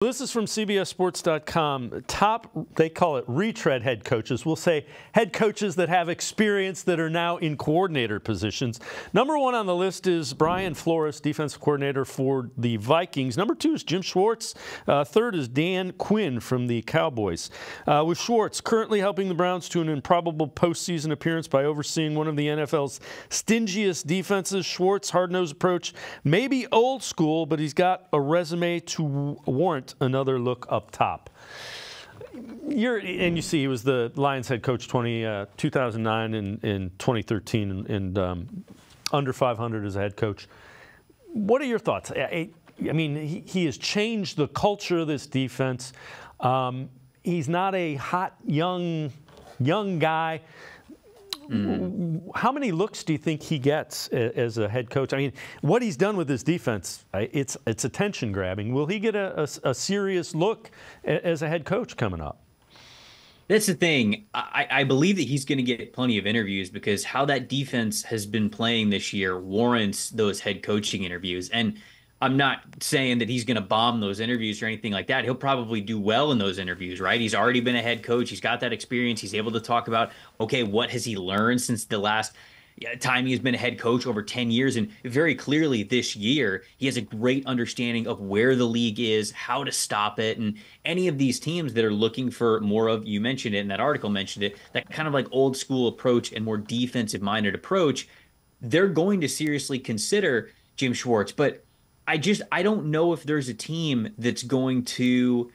This is from CBSSports.com. Top, they call it retread head coaches. We'll say head coaches that have experience that are now in coordinator positions. Number one on the list is Brian Flores, defensive coordinator for the Vikings. Number two is Jim Schwartz. Third is Dan Quinn from the Cowboys. With Schwartz currently helping the Browns to an improbable postseason appearance by overseeing one of the NFL's stingiest defenses. Schwartz' hard-nosed approach may be old school, but he's got a resume to warrant another look up top. You see he was the Lions head coach 2009 and 2013 and under 500 as a head coach. What are your thoughts? I mean, he has changed the culture of this defense. He's not a hot, young guy. How many looks do you think he gets as a head coach? I mean, what he's done with his defense, it's attention grabbing. Will he get a serious look as a head coach coming up? That's the thing. I believe that he's going to get plenty of interviews because how that defense has been playing this year warrants those head coaching interviews. And I'm not saying that he's going to bomb those interviews or anything like that. He'll probably do well in those interviews, right? He's already been a head coach. He's got that experience. He's able to talk about, okay, what has he learned since the last time he's been a head coach over 10 years? And very clearly this year, he has a great understanding of where the league is, how to stop it. And any of these teams that are looking for more of, you mentioned it, and that article mentioned it, that kind of like old school approach and more defensive-minded approach, they're going to seriously consider Jim Schwartz. But I don't know if there's a team that's going to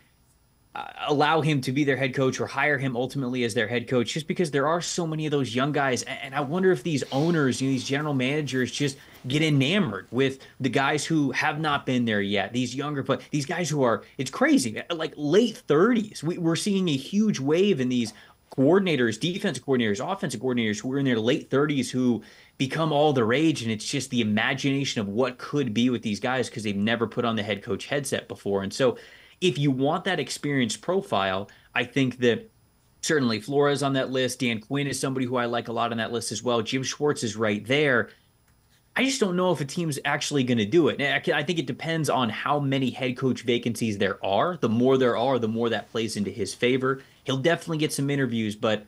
allow him to be their head coach or hire him ultimately as their head coach, just because there are so many of those young guys. And I wonder if these owners, these general managers just get enamored with the guys who have not been there yet. These younger, but these guys who are, it's crazy, like late 30s. We're seeing a huge wave in these coordinators, defensive coordinators, offensive coordinators who are in their late 30s who become all the rage, and it's just the imagination of what could be with these guys because they've never put on the head coach headset before. And so if you want that experience profile, I think that certainly Flores on that list. Dan Quinn is somebody who I like a lot on that list as well. Jim Schwartz is right there. I just don't know if a team's actually going to do it. I think it depends on how many head coach vacancies there are. The more there are, the more that plays into his favor. He'll definitely get some interviews, but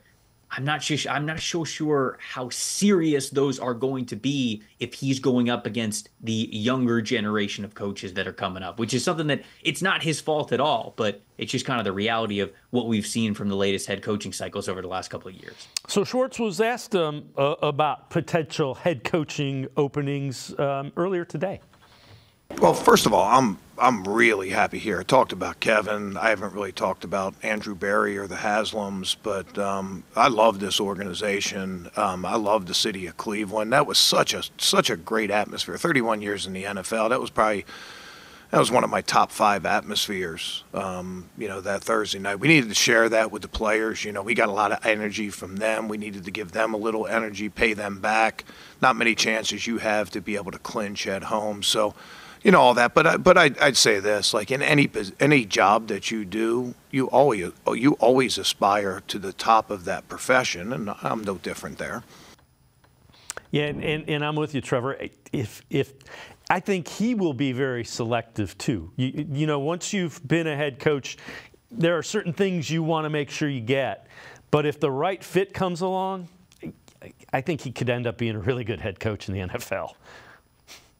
I'm not so sure how serious those are going to be if he's going up against the younger generation of coaches that are coming up, which is something that it's not his fault at all, but it's just kind of the reality of what we've seen from the latest head coaching cycles over the last couple of years. So Schwartz was asked about potential head coaching openings earlier today. Well, first of all, I'm really happy here. I talked about Kevin. I haven't really talked about Andrew Berry or the Haslams, but I love this organization. I love the city of Cleveland. That was such a great atmosphere. 31 years in the NFL. That was one of my top 5 atmospheres. That Thursday night. We needed to share that with the players. We got a lot of energy from them. We needed to give them a little energy, pay them back. Not many chances you have to be able to clinch at home. So. All that, but I'd say this: like in any job that you do, you always aspire to the top of that profession, and I'm no different there. Yeah, and I'm with you, Trevor. If I think he will be very selective too. Once you've been a head coach, there are certain things you want to make sure you get, but if the right fit comes along, I think he could end up being a really good head coach in the NFL.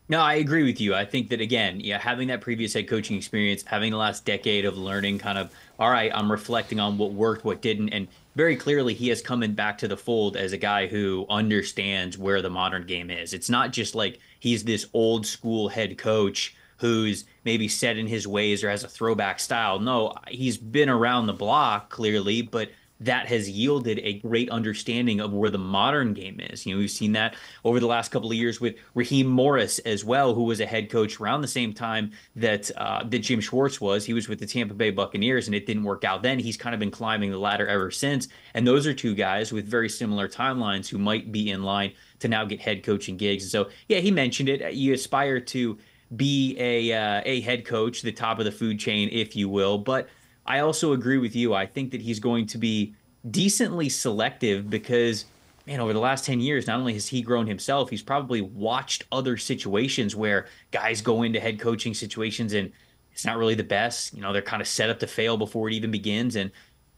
No, I agree with you. I think that, again, having that previous head coaching experience, having the last decade of learning kind of, all right, I'm reflecting on what worked, what didn't. And very clearly he has come back to the fold as a guy who understands where the modern game is. It's not just like he's this old school head coach who's maybe set in his ways or has a throwback style. No, he's been around the block clearly, but that has yielded a great understanding of where the modern game is. We've seen that over the last couple of years with Raheem Morris as well, who was a head coach around the same time that Jim Schwartz was. He was with the Tampa Bay Buccaneers, and it didn't work out then. He's kind of been climbing the ladder ever since. And those are two guys with very similar timelines who might be in line to now get head coaching gigs. And so, yeah, he mentioned it. You aspire to be a head coach, the top of the food chain, if you will. But I also agree with you. I think that he's going to be decently selective because, man, over the last 10 years, not only has he grown himself, he's probably watched other situations where guys go into head coaching situations and it's not really the best. You know, they're kind of set up to fail before it even begins. And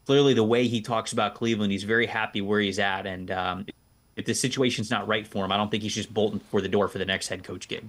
clearly, the way he talks about Cleveland, he's very happy where he's at. And if the situation's not right for him, I don't think he's just bolting for the door for the next head coach gig.